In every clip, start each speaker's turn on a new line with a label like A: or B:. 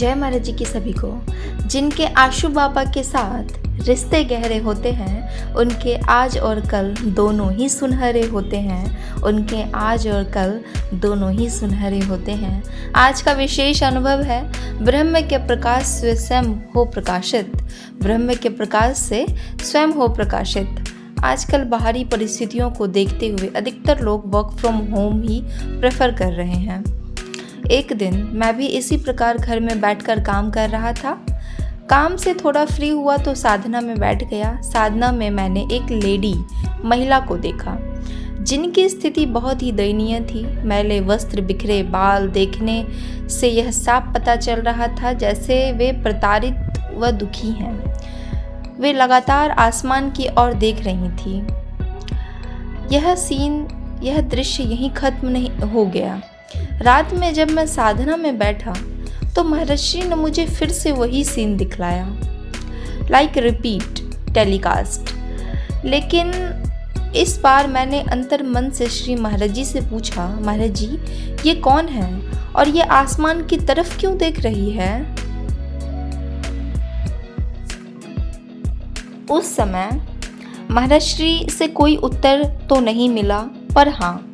A: जय महाराज जी की सभी को। जिनके आशु बाबा के साथ रिश्ते गहरे होते हैं उनके आज और कल दोनों ही सुनहरे होते हैं। उनके आज और कल दोनों ही सुनहरे होते हैं। आज का विशेष अनुभव है ब्रह्म के प्रकाश से स्वयं हो प्रकाशित। ब्रह्म के प्रकाश से स्वयं हो प्रकाशित। आजकल बाहरी परिस्थितियों को देखते हुए अधिकतर लोग work from home he prefer कर रहे हैं। एक दिन मैं भी इसी प्रकार घर में बैठकर काम कर रहा था। काम से थोड़ा फ्री हुआ तो साधना में बैठ गया। साधना में मैंने एक महिला को देखा जिनकी स्थिति बहुत ही दयनीय थी। मैले वस्त्र, बिखरे बाल देखने से यह साफ पता चल रहा था जैसे वे प्रताड़ित व दुखी हैं। वे लगातार आसमान की ओर देख रही थी। यह दृश्य यहीं खत्म नहीं हो गया। रात में जब मैं साधना में बैठा तो महर्षि ने मुझे फिर से वही सीन दिखलाया, लाइक रिपीट टेलीकास्ट। लेकिन इस बार मैंने अंतर मन से श्री महाराज जी से पूछा, महाराज जी ये कौन है और ये आसमान की तरफ क्यों देख रही है? उस समय महर्षि से कोई उत्तर तो नहीं मिला, पर हाँ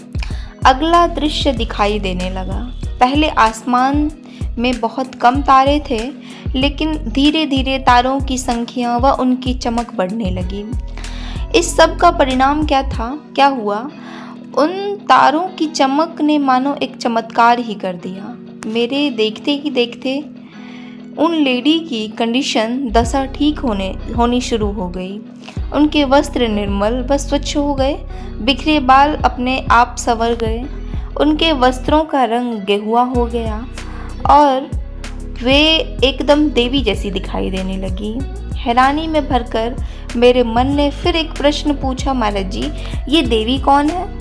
A: अगला दृश्य दिखाई देने लगा। पहले आसमान में बहुत कम तारे थे, लेकिन धीरे धीरे तारों की संख्या व उनकी चमक बढ़ने लगी। इस सब का परिणाम क्या हुआ? उन तारों की चमक ने मानो एक चमत्कार ही कर दिया। मेरे देखते ही देखते उन लेडी की दशा ठीक होनी शुरू हो गई। उनके वस्त्र निर्मल व स्वच्छ हो गए, बिखरे बाल अपने आप संवर गए, उनके वस्त्रों का रंग गेहुआ हो गया और वे एकदम देवी जैसी दिखाई देने लगी। हैरानी में भरकर मेरे मन ने फिर एक प्रश्न पूछा, महाराज जी ये देवी कौन है?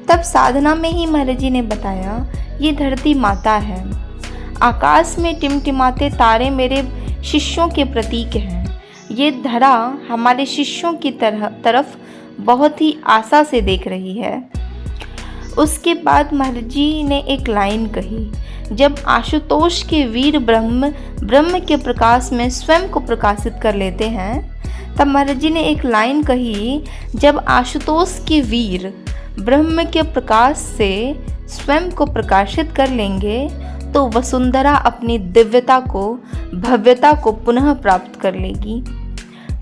A: तब साधना में ही महाराज जी ने बताया, ये धरती माता है। आकाश में टिमटिमाते तारे मेरे शिष्यों के प्रतीक हैं। ये धरा हमारे शिष्यों की तरफ बहुत ही आशा से देख रही है। उसके बाद महाराज जी ने एक लाइन कही, जब आशुतोष के वीर ब्रह्म के प्रकाश में स्वयं को प्रकाशित कर लेते हैं। तब महाराज जी ने एक लाइन कही, जब आशुतोष के वीर ब्रह्म के प्रकाश से स्वयं को प्रकाशित कर लेंगे तो वसुंधरा अपनी भव्यता को पुनः प्राप्त कर लेगी।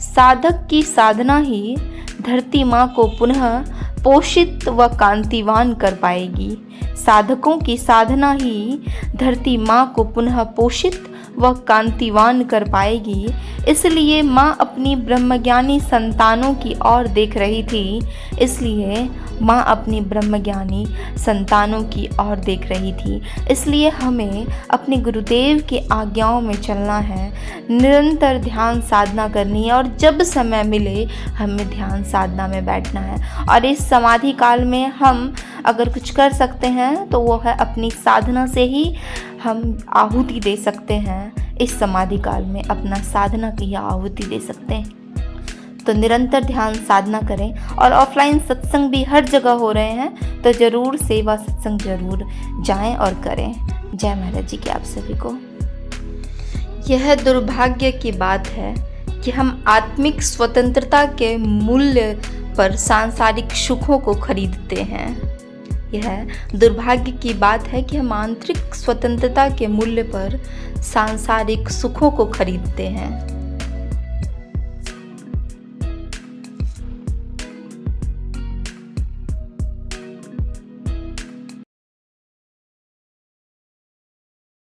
A: साधक की साधना ही धरती माँ को पुनः पोषित व कांतिवान कर पाएगी। साधकों की साधना ही धरती माँ को पुनः पोषित व कांतिवान कर पाएगी। इसलिए माँ अपनी ब्रह्मज्ञानी संतानों की ओर देख रही थी। इसलिए हमें अपने गुरुदेव की आज्ञाओं में चलना है, निरंतर ध्यान साधना करनी है और जब समय मिले हमें ध्यान साधना में बैठना है। और इस समाधि काल में हम अगर कुछ कर सकते हैं तो वो है अपनी साधना से ही हम आहुति दे सकते हैं। इस समाधि काल में अपना साधना की आहुति दे सकते हैं। तो निरंतर ध्यान साधना करें और ऑफलाइन सत्संग भी हर जगह हो रहे हैं, तो ज़रूर सेवा सत्संग जरूर जाएं और करें। जय महाराज जी की आप सभी को। यह दुर्भाग्य की बात है कि हम आत्मिक स्वतंत्रता के मूल्य पर सांसारिक सुखों को खरीदते हैं। यह दुर्भाग्य की बात है कि हम आंतरिक स्वतंत्रता के मूल्य पर सांसारिक सुखों को खरीदते हैं।